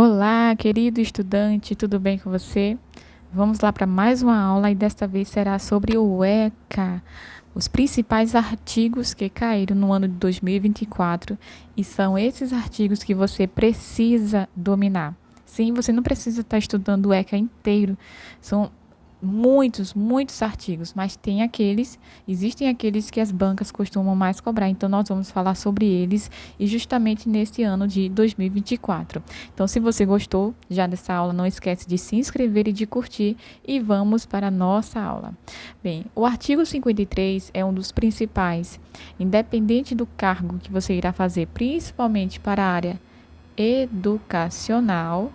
Olá, querido estudante, tudo bem com você? Vamos lá para mais uma aula e desta vez será sobre o ECA, os principais artigos que caíram no ano de 2024 e são esses artigos que você precisa dominar. Sim, você não precisa estar estudando o ECA inteiro, são muitos artigos, mas existem aqueles que as bancas costumam mais cobrar, então nós vamos falar sobre eles e justamente neste ano de 2024. Então, se você gostou já dessa aula, não esquece de se inscrever e de curtir e vamos para a nossa aula. Bem, o artigo 53 é um dos principais, independente do cargo que você irá fazer, principalmente para a área educacional.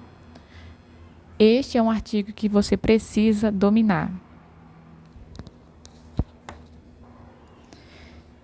Este é um artigo que você precisa dominar.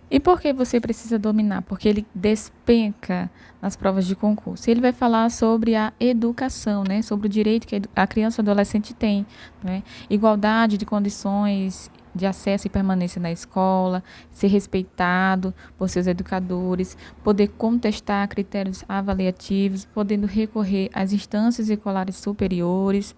E por que você precisa dominar? Porque ele despenca nas provas de concurso. Ele vai falar sobre a educação, né? Sobre o direito que a criança e o adolescente tem, né? Igualdade de condições de acesso e permanência na escola, ser respeitado por seus educadores, poder contestar critérios avaliativos, podendo recorrer às instâncias escolares superiores,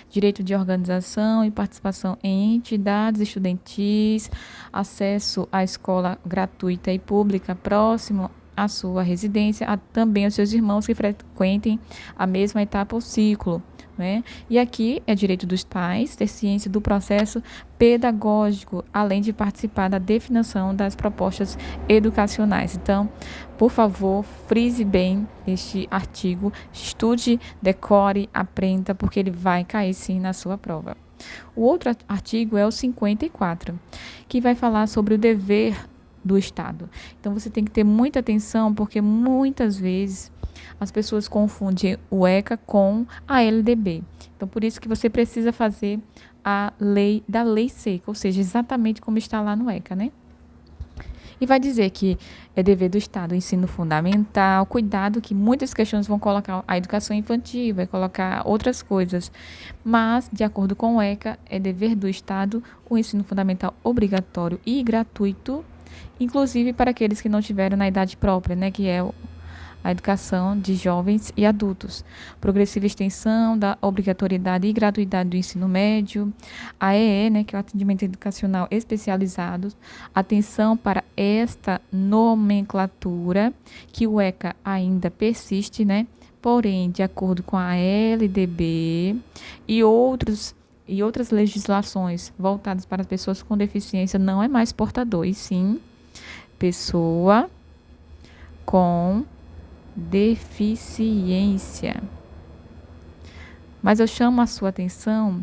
direito de organização e participação em entidades estudantis, acesso à escola gratuita e pública próximo à sua residência, também aos seus irmãos que frequentem a mesma etapa ou ciclo. Né? E aqui é direito dos pais ter ciência do processo pedagógico, além de participar da definição das propostas educacionais. Então, por favor, frise bem este artigo, estude, decore, aprenda, porque ele vai cair sim na sua prova. O outro artigo é o 54, que vai falar sobre o dever do Estado. Então, você tem que ter muita atenção, porque muitas vezes as pessoas confundem o ECA com a LDB. Então, por isso que você precisa fazer a lei da lei seca, ou seja, exatamente como está lá no ECA, né? E vai dizer que é dever do Estado o ensino fundamental, cuidado que muitas questões vão colocar a educação infantil, vai colocar outras coisas, mas, de acordo com o ECA, é dever do Estado o ensino fundamental obrigatório e gratuito, inclusive para aqueles que não tiveram na idade própria, né, que é a educação de jovens e adultos, progressiva extensão da obrigatoriedade e gratuidade do ensino médio, a EE, né, que é o atendimento educacional especializado, atenção para esta nomenclatura, que o ECA ainda persiste, né, porém, de acordo com a LDB e outras legislações voltadas para as pessoas com deficiência, não é mais portador, e sim pessoa com deficiência. Mas eu chamo a sua atenção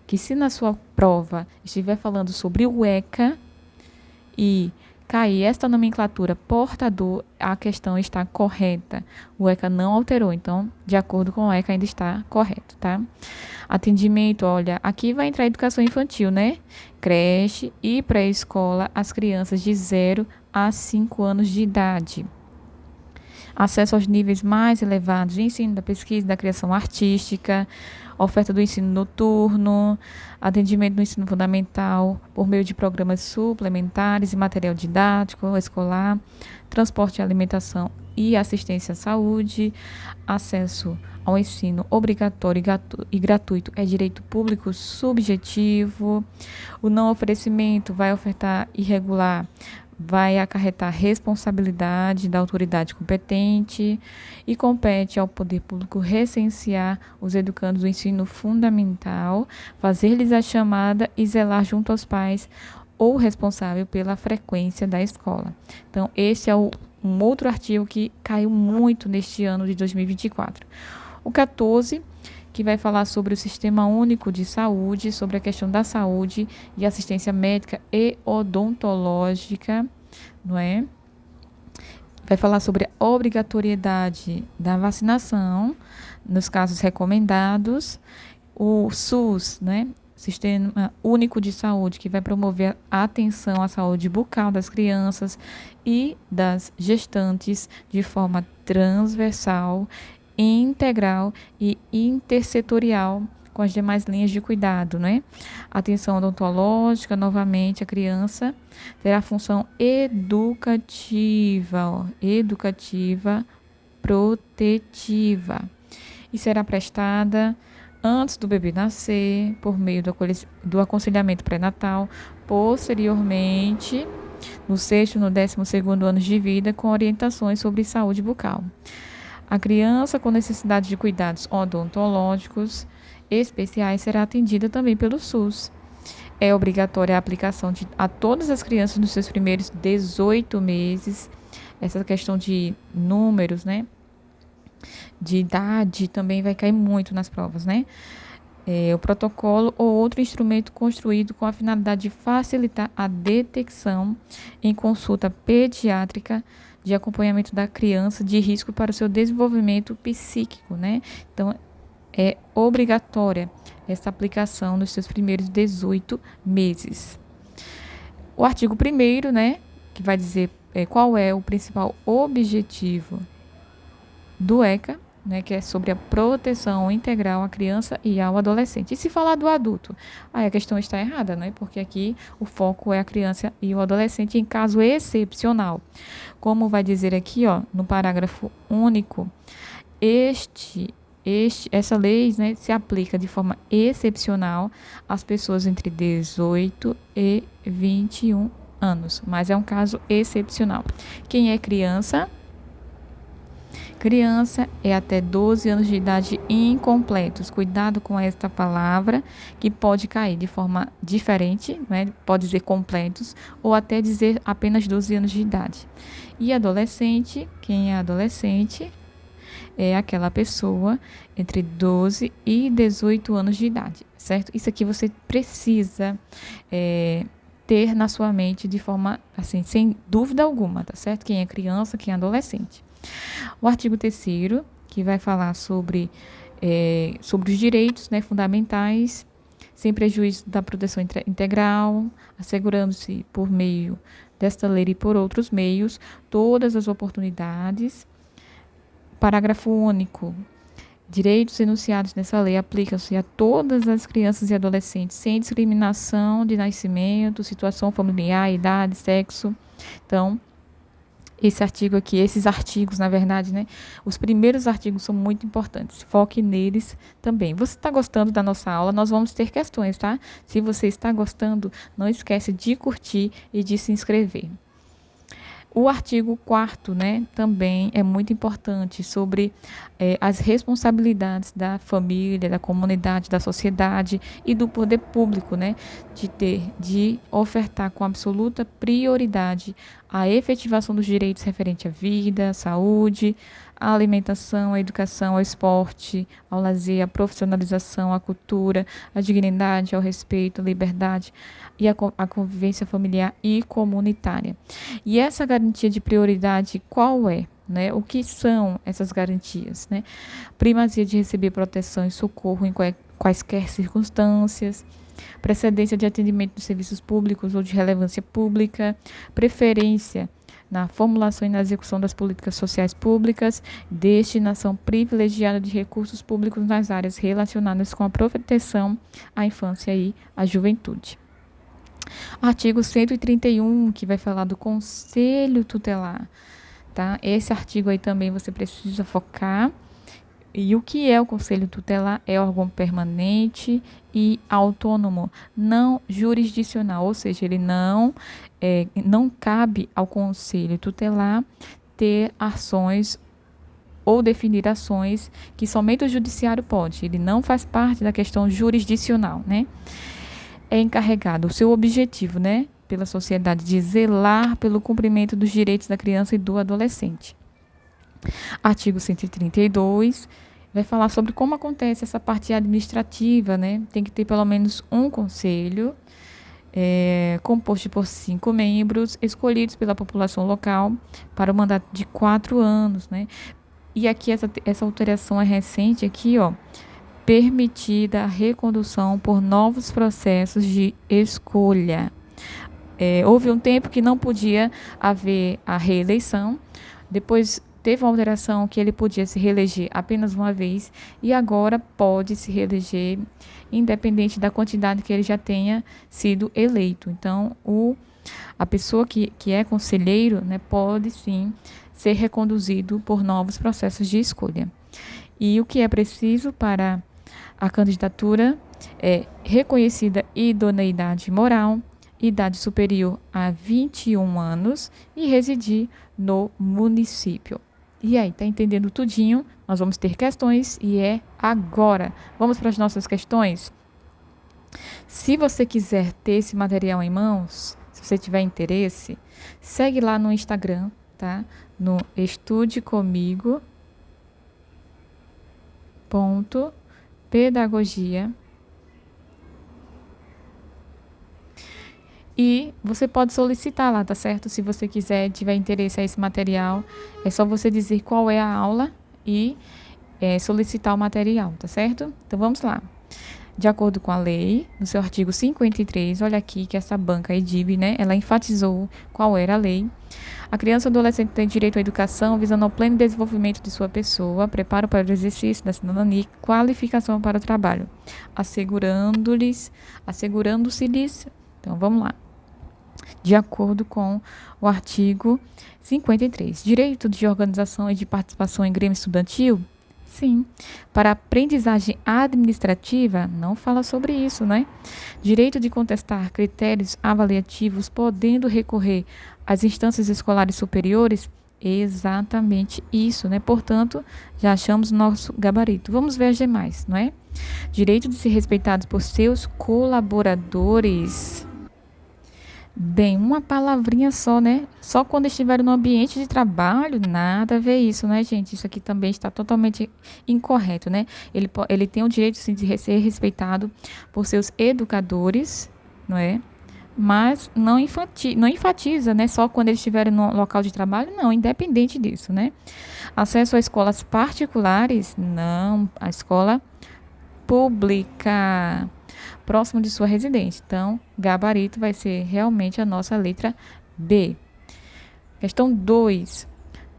que se na sua prova estiver falando sobre o ECA e cair esta nomenclatura portador, a questão está correta. O ECA não alterou, então, de acordo com o ECA, ainda está correto, tá? Atendimento, olha, aqui vai entrar educação infantil, né? Creche e pré-escola, as crianças de 0 a 5 anos de idade. Acesso aos níveis mais elevados de ensino da pesquisa e da criação artística, oferta do ensino noturno, atendimento no ensino fundamental por meio de programas suplementares e material didático escolar, transporte e alimentação e assistência à saúde, acesso ao ensino obrigatório e gratuito é direito público subjetivo, o não oferecimento vai ofertar irregular, vai acarretar responsabilidade da autoridade competente e compete ao poder público recensear os educandos do ensino fundamental, fazer-lhes a chamada e zelar junto aos pais ou responsável pela frequência da escola. Então, esse é um outro artigo que caiu muito neste ano de 2024. O 14, que vai falar sobre o Sistema Único de Saúde, sobre a questão da saúde e assistência médica e odontológica, não é? Vai falar sobre a obrigatoriedade da vacinação nos casos recomendados, o SUS, né? Sistema Único de Saúde, que vai promover a atenção à saúde bucal das crianças e das gestantes de forma transversal, integral e intersetorial com as demais linhas de cuidado, né? Atenção odontológica, novamente, a criança terá função educativa, educativa, protetiva. e será prestada antes do bebê nascer, por meio do aconselhamento pré-natal, posteriormente, no 6º e no 12º ano de vida, com orientações sobre saúde bucal. A criança com necessidade de cuidados odontológicos especiais será atendida também pelo SUS. É obrigatória a aplicação a todas as crianças nos seus primeiros 18 meses. Essa questão de números, né? De idade também vai cair muito nas provas, né? O protocolo ou outro instrumento construído com a finalidade de facilitar a detecção em consulta pediátrica de acompanhamento da criança de risco para o seu desenvolvimento psíquico, né? Então, é obrigatória essa aplicação nos seus primeiros 18 meses. O artigo 1º, né, que vai dizer qual é o principal objetivo do ECA, né, que é sobre a proteção integral à criança e ao adolescente. E se falar do adulto, aí a questão está errada, né? Porque aqui o foco é a criança e o adolescente em caso excepcional. Como vai dizer aqui, ó, no parágrafo único, essa lei, né, se aplica de forma excepcional às pessoas entre 18 e 21 anos, mas é um caso excepcional. Quem é criança? Criança é até 12 anos de idade incompletos. Cuidado com esta palavra, que pode cair de forma diferente, né? Pode dizer completos, ou até dizer apenas 12 anos de idade. E adolescente, quem é adolescente? É aquela pessoa entre 12 e 18 anos de idade, certo? Isso aqui você precisa ter na sua mente de forma, assim, sem dúvida alguma, tá certo? Quem é criança, quem é adolescente. O artigo 3º, que vai falar sobre os direitos, né, fundamentais, sem prejuízo da proteção integral, assegurando-se por meio desta lei e por outros meios todas as oportunidades. Parágrafo único. Direitos enunciados nessa lei aplicam-se a todas as crianças e adolescentes, sem discriminação de nascimento, situação familiar, idade, sexo. Então, esses artigos, na verdade, né? Os primeiros artigos são muito importantes. Foque neles também. Você está gostando da nossa aula? Nós vamos ter questões, tá? Se você está gostando, não esquece de curtir e de se inscrever. O artigo 4º, né, também é muito importante sobre as responsabilidades da família, da comunidade, da sociedade e do poder público, né, de ofertar com absoluta prioridade a efetivação dos direitos referentes à vida, à saúde, à alimentação, à educação, ao esporte, ao lazer, à profissionalização, à cultura, à dignidade, ao respeito, à liberdade e à convivência familiar e comunitária. E essa garantia de prioridade, qual é? Né? O que são essas garantias? Né? Primazia de receber proteção e socorro em quaisquer circunstâncias, precedência de atendimento dos serviços públicos ou de relevância pública, preferência na formulação e na execução das políticas sociais públicas, destinação privilegiada de recursos públicos nas áreas relacionadas com a proteção à infância e à juventude. Artigo 131, que vai falar do Conselho Tutelar, tá? Esse artigo aí também você precisa focar. E o que é o Conselho Tutelar? É órgão permanente e autônomo, não jurisdicional, ou seja, ele não cabe ao Conselho Tutelar ter ações ou definir ações que somente o judiciário pode. Ele não faz parte da questão jurisdicional, né? É encarregado, o seu objetivo, né, pela sociedade, de zelar pelo cumprimento dos direitos da criança e do adolescente. Artigo 132 vai falar sobre como acontece essa parte administrativa, né? Tem que ter pelo menos um conselho, composto por 5 membros, escolhidos pela população local para o mandato de 4 anos, né? E aqui essa alteração é recente aqui, ó, permitida a recondução por novos processos de escolha. Houve um tempo que não podia haver a reeleição, depois teve uma alteração que ele podia se reeleger apenas uma vez e agora pode se reeleger independente da quantidade que ele já tenha sido eleito. Então, a pessoa que é conselheiro, né, pode sim ser reconduzido por novos processos de escolha. E o que é preciso para a candidatura é reconhecida idoneidade moral, idade superior a 21 anos e residir no município. E aí, tá entendendo tudinho? Nós vamos ter questões e é agora. Vamos para as nossas questões? Se você quiser ter esse material em mãos, se você tiver interesse, segue lá no Instagram, tá? No estudecomigo.pedagogia. E você pode solicitar lá, tá certo? Se você quiser, tiver interesse a esse material, é só você dizer qual é a aula e solicitar o material, tá certo? Então vamos lá. De acordo com a lei, no seu artigo 53, olha aqui que essa banca EDIB, né, ela enfatizou qual era a lei. A criança ou adolescente tem direito à educação visando ao pleno desenvolvimento de sua pessoa, preparo para o exercício da cidadania, qualificação para o trabalho, assegurando-se-lhes. Então, vamos lá. De acordo com o artigo 53, direito de organização e de participação em grêmio estudantil? Sim. Para aprendizagem administrativa, não fala sobre isso, né? Direito de contestar critérios avaliativos, podendo recorrer às instâncias escolares superiores? Exatamente isso, né? Portanto, já achamos nosso gabarito. Vamos ver as demais, não é? Direito de ser respeitados por seus colaboradores. Bem, uma palavrinha só, né? Só quando estiver no ambiente de trabalho, nada a ver isso, né, gente? Isso aqui também está totalmente incorreto, né? Ele tem o direito, sim, de ser respeitado por seus educadores, não é? Mas não enfatiza, né? Só quando eles estiverem no local de trabalho, não, independente disso, né? Acesso a escolas particulares? Não, a escola pública próximo de sua residência. Então, gabarito vai ser realmente a nossa letra B. Questão 2.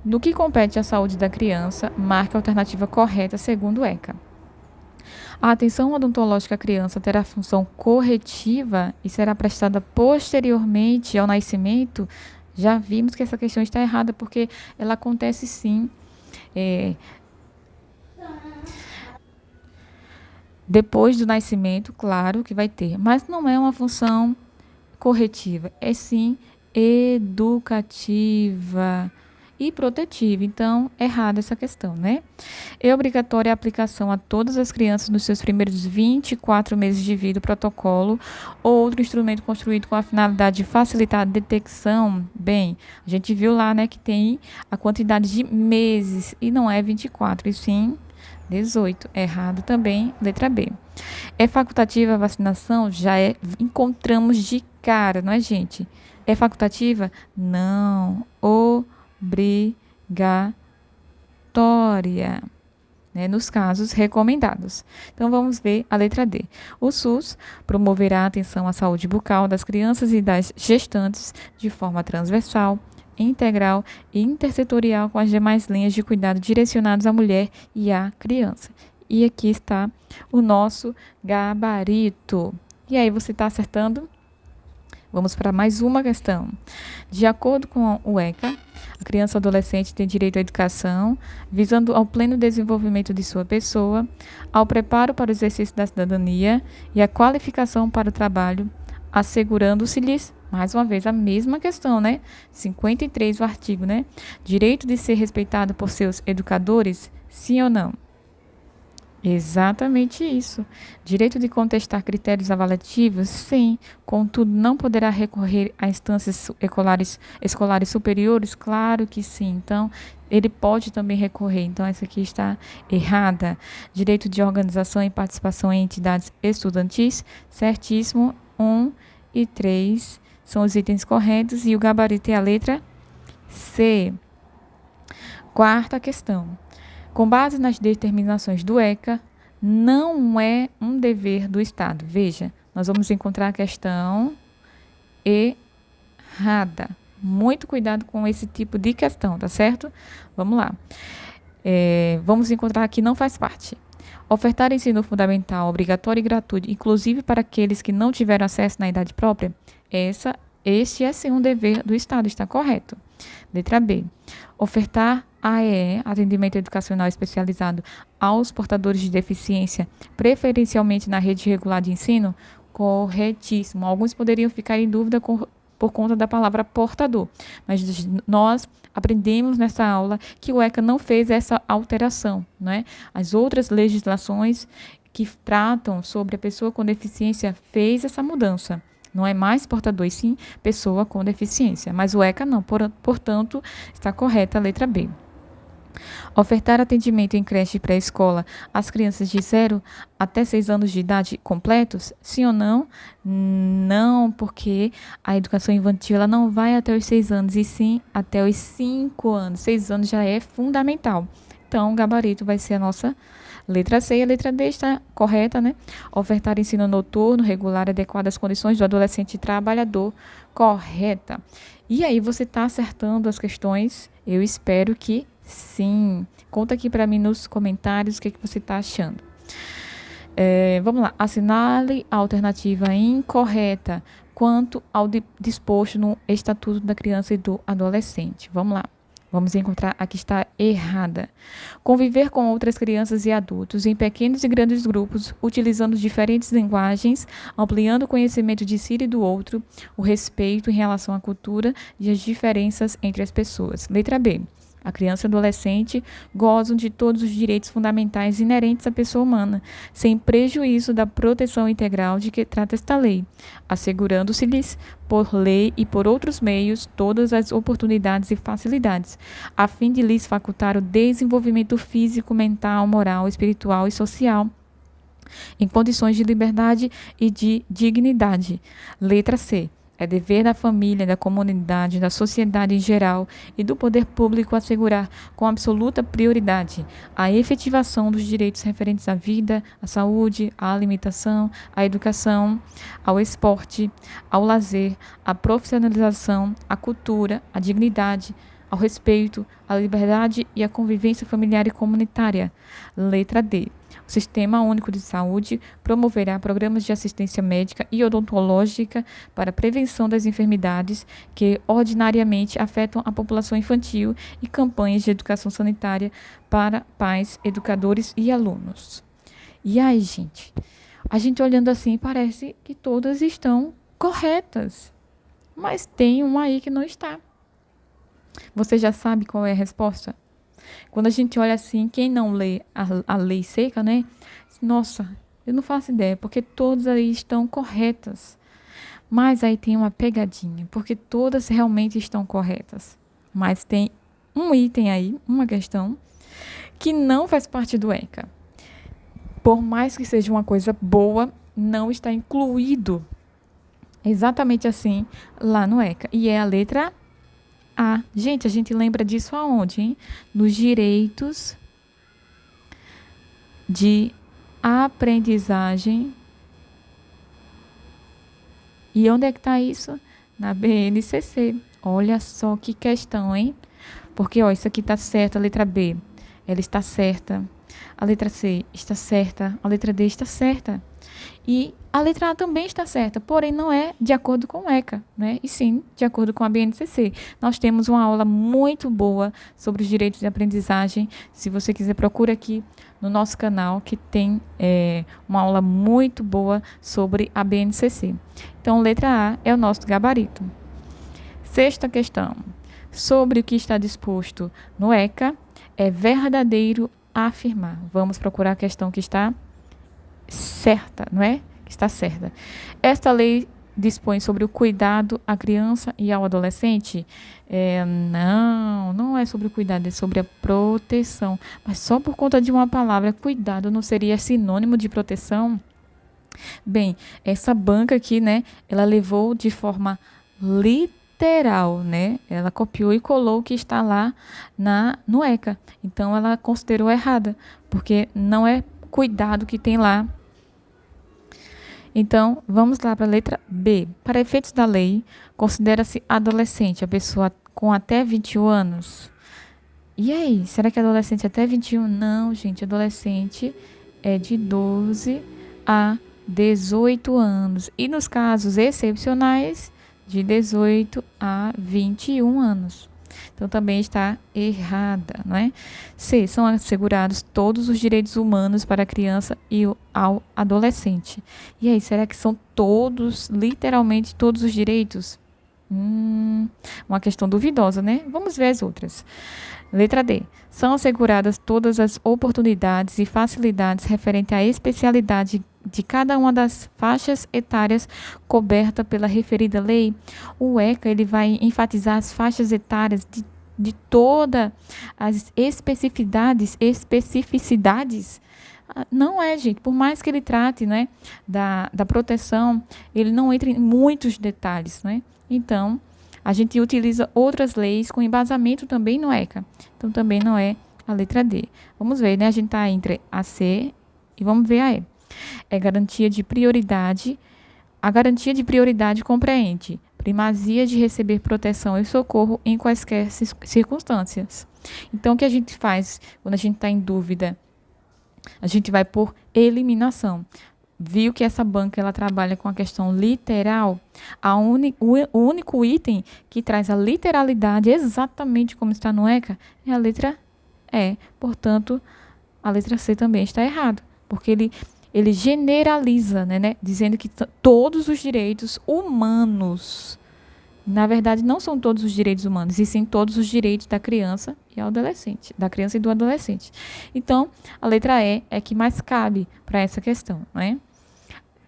No que compete à saúde da criança, marque a alternativa correta segundo o ECA. A atenção odontológica à criança terá função corretiva e será prestada posteriormente ao nascimento? Já vimos que essa questão está errada, porque ela acontece sim depois do nascimento, claro que vai ter, mas não é uma função corretiva, é sim educativa e protetiva. Então, errada essa questão, né? É obrigatória a aplicação a todas as crianças nos seus primeiros 24 meses de vida, protocolo ou outro instrumento construído com a finalidade de facilitar a detecção. Bem, a gente viu lá, né, que tem a quantidade de meses e não é 24, e sim 18. Errado também, letra B. É facultativa a vacinação? Já encontramos de cara, não é, gente? É facultativa? Não. Obrigatória, né, nos casos recomendados. Então, vamos ver a letra D. O SUS promoverá a atenção à saúde bucal das crianças e das gestantes de forma transversal, integral e intersetorial com as demais linhas de cuidado direcionadas à mulher e à criança. E aqui está o nosso gabarito. E aí, você está acertando? Vamos para mais uma questão. De acordo com o ECA, a criança ou adolescente tem direito à educação, visando ao pleno desenvolvimento de sua pessoa, ao preparo para o exercício da cidadania e à qualificação para o trabalho, assegurando-se-lhes, mais uma vez, a mesma questão, né? 53, o artigo, né? Direito de ser respeitado por seus educadores, sim ou não? Exatamente isso. Direito de contestar critérios avaliativos? Sim. Contudo, não poderá recorrer a instâncias escolares superiores? Claro que sim. Então, ele pode também recorrer. Então, essa aqui está errada. Direito de organização e participação em entidades estudantis? Certíssimo. 1 e 3 são os itens corretos e o gabarito é a letra C. Quarta questão. Com base nas determinações do ECA, não é um dever do Estado. Veja, nós vamos encontrar a questão errada. Muito cuidado com esse tipo de questão, tá certo? Vamos lá. Vamos encontrar aqui não faz parte. Ofertar ensino fundamental obrigatório e gratuito, inclusive para aqueles que não tiveram acesso na idade própria? Este é sim um dever do Estado, está correto. Letra B. Ofertar AEE, Atendimento Educacional Especializado aos portadores de deficiência, preferencialmente na rede regular de ensino, corretíssimo. Alguns poderiam ficar em dúvida por conta da palavra portador, mas nós aprendemos nessa aula que o ECA não fez essa alteração, né? As outras legislações que tratam sobre a pessoa com deficiência fez essa mudança. Não é mais portador, e sim pessoa com deficiência. Mas o ECA não, portanto, está correta a letra B. Ofertar atendimento em creche pré-escola às crianças de 0 até 6 anos de idade completos? Sim ou não? Não, porque a educação infantil ela não vai até os 6 anos, e sim até os 5 anos. 6 anos já é fundamental. Então, o gabarito vai ser a nossa letra C. E a letra D está correta, né? Ofertar ensino noturno, regular, adequado às condições do adolescente trabalhador, correta. E aí, você está acertando as questões? Eu espero que sim. Conta aqui para mim nos comentários o que você está achando. Vamos lá. Assinale a alternativa incorreta quanto ao disposto no Estatuto da Criança e do Adolescente. Vamos lá. Vamos encontrar a que está errada. Conviver com outras crianças e adultos em pequenos e grandes grupos, utilizando diferentes linguagens, ampliando o conhecimento de si e do outro, o respeito em relação à cultura e as diferenças entre as pessoas. Letra B. A criança e o adolescente gozam de todos os direitos fundamentais inerentes à pessoa humana, sem prejuízo da proteção integral de que trata esta lei, assegurando-se-lhes, por lei e por outros meios, todas as oportunidades e facilidades, a fim de lhes facultar o desenvolvimento físico, mental, moral, espiritual e social, em condições de liberdade e de dignidade. Letra C. É dever da família, da comunidade, da sociedade em geral e do poder público assegurar com absoluta prioridade a efetivação dos direitos referentes à vida, à saúde, à alimentação, à educação, ao esporte, ao lazer, à profissionalização, à cultura, à dignidade, ao respeito, à liberdade e à convivência familiar e comunitária. Letra D. O Sistema Único de Saúde promoverá programas de assistência médica e odontológica para a prevenção das enfermidades que ordinariamente afetam a população infantil e campanhas de educação sanitária para pais, educadores e alunos. E aí, gente? A gente olhando assim parece que todas estão corretas, mas tem uma aí que não está. Você já sabe qual é a resposta? Quando a gente olha assim, quem não lê a lei seca, né? Nossa, eu não faço ideia, porque todas aí estão corretas. Mas aí tem uma pegadinha, porque todas realmente estão corretas. Mas tem um item aí, uma questão, que não faz parte do ECA. Por mais que seja uma coisa boa, não está incluído exatamente assim lá no ECA. E é a letra A. Gente, a gente lembra disso aonde, hein? Nos direitos de aprendizagem. E onde é que está isso? Na BNCC. Olha só que questão, hein? Porque, ó, isso aqui está certo, a letra B, ela está certa. A letra C está certa. A letra D está certa. E a letra A também está certa, porém não é de acordo com o ECA, né? E sim de acordo com a BNCC. Nós temos uma aula muito boa sobre os direitos de aprendizagem. Se você quiser, procura aqui no nosso canal, que tem uma aula muito boa sobre a BNCC. Então, letra A é o nosso gabarito. Sexta questão. Sobre o que está disposto no ECA, é verdadeiro afirmar. Vamos procurar a questão que está certa, não é? Está certa. Esta lei dispõe sobre o cuidado à criança e ao adolescente? Não é sobre o cuidado, é sobre a proteção. Mas só por conta de uma palavra, cuidado, não seria sinônimo de proteção? Bem, essa banca aqui, né, ela levou de forma literal, né? Ela copiou e colou o que está lá no ECA. Então, ela considerou errada, porque não é cuidado que tem lá. Então, vamos lá para a letra B. Para efeitos da lei, considera-se adolescente a pessoa com até 21 anos. E aí, será que é adolescente até 21? Não, gente, adolescente é de 12 a 18 anos. E nos casos excepcionais, de 18 a 21 anos. Então, também está errada, não é? C. São assegurados todos os direitos humanos para a criança e ao adolescente. E aí, será que são todos, literalmente todos os direitos? Uma questão duvidosa, né? Vamos ver as outras. Letra D. São asseguradas todas as oportunidades e facilidades referente à especialidade de cada uma das faixas etárias coberta pela referida lei. O ECA ele vai enfatizar as faixas etárias de todas as especificidades. Não é, gente, por mais que ele trate, né, da proteção, ele não entra em muitos detalhes, né? Então, a gente utiliza outras leis com embasamento também no ECA. Então, também não é a letra D. Vamos ver, né? A gente está entre a C e vamos ver a E. É garantia de prioridade. A garantia de prioridade compreende primazia de receber proteção e socorro em quaisquer circunstâncias. Então, o que a gente faz quando a gente está em dúvida? A gente vai por eliminação. Viu que essa banca ela trabalha com a questão literal? O único item que traz a literalidade exatamente como está no ECA é a letra E. Portanto, a letra C também está errada, porque ele generaliza, né, dizendo que todos os direitos humanos, na verdade, não são todos os direitos humanos, e sim todos os direitos da criança e adolescente, da criança e do adolescente. Então, a letra E é que mais cabe para essa questão, né?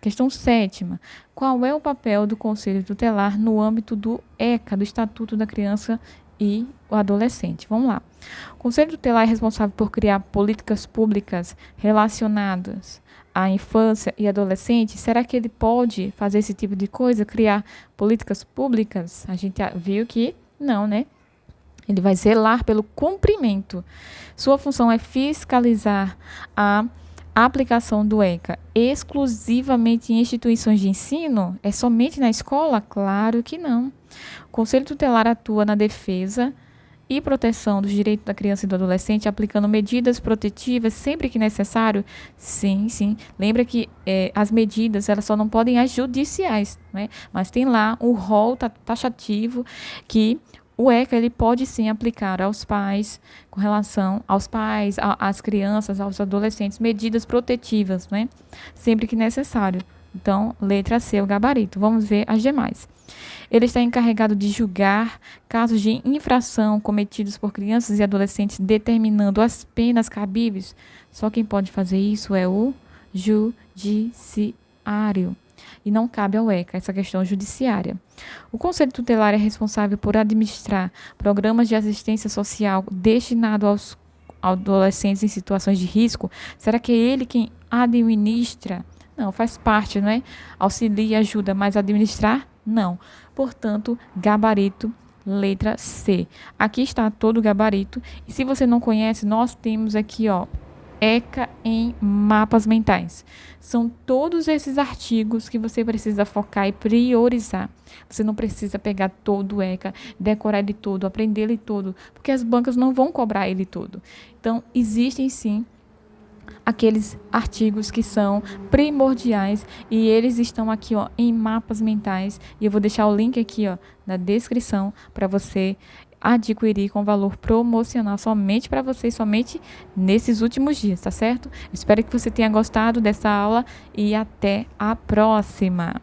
Questão 7ª. Qual é o papel do Conselho Tutelar no âmbito do ECA, do Estatuto da Criança e o Adolescente? Vamos lá. O Conselho Tutelar é responsável por criar políticas públicas relacionadas à infância e adolescente. Será que ele pode fazer esse tipo de coisa, criar políticas públicas? A gente viu que não, né? Ele vai zelar pelo cumprimento. Sua função é fiscalizar a aplicação do ECA exclusivamente em instituições de ensino? É somente na escola? Claro que não. O Conselho Tutelar atua na defesa e proteção dos direitos da criança e do adolescente, aplicando medidas protetivas sempre que necessário? Sim, sim. Lembra que as medidas elas só não podem as judiciais, né? Mas tem lá um rol taxativo que o ECA ele pode sim aplicar aos pais, com relação aos pais, às crianças, aos adolescentes, medidas protetivas, né? Sempre que necessário. Então, letra C, o gabarito. Vamos ver as demais. Ele está encarregado de julgar casos de infração cometidos por crianças e adolescentes, determinando as penas cabíveis. Só quem pode fazer isso é o judiciário. E não cabe ao ECA essa questão judiciária. O Conselho Tutelar é responsável por administrar programas de assistência social destinados aos adolescentes em situações de risco. Será que é ele quem administra? Não, faz parte, não é? Auxilia e ajuda, mas administrar? Não. Portanto, gabarito, letra C. Aqui está todo o gabarito. E se você não conhece, nós temos aqui, ó, ECA em mapas mentais. São todos esses artigos que você precisa focar e priorizar. Você não precisa pegar todo o ECA, decorar ele todo, aprender ele todo, porque as bancas não vão cobrar ele todo. Então, existem sim aqueles artigos que são primordiais e eles estão aqui, ó, em mapas mentais, e eu vou deixar o link aqui, ó, na descrição para você adquirir com valor promocional somente para você, somente nesses últimos dias, tá certo? Espero que você tenha gostado dessa aula e até a próxima!